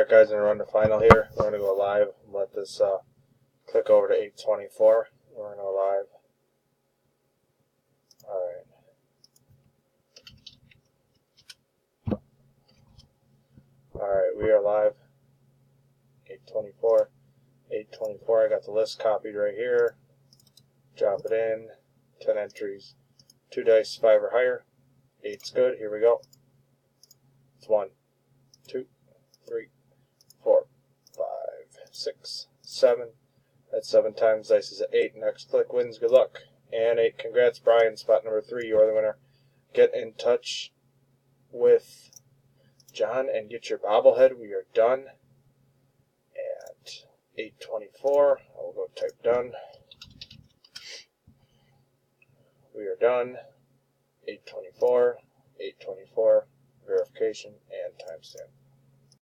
Alright guys, I'm going to run the final here. We're going to go live. Let this click over to 824. We're going to go live. Alright, we are live. 824. 824, I got the list copied right here. Drop it in. 10 entries. 2 dice, 5 or higher. 8's good. Here we go. It's 1, 2, 3, 4, 5, 6, 7. That's 7 times. Dice is at 8. Next click wins. Good luck. And 8. Congrats, Brian. Spot number 3. You're the winner. Get in touch with John and get your bobblehead. We are done at 8:24. I will go type done. We are done. 8:24. 8:24. Verification and timestamp.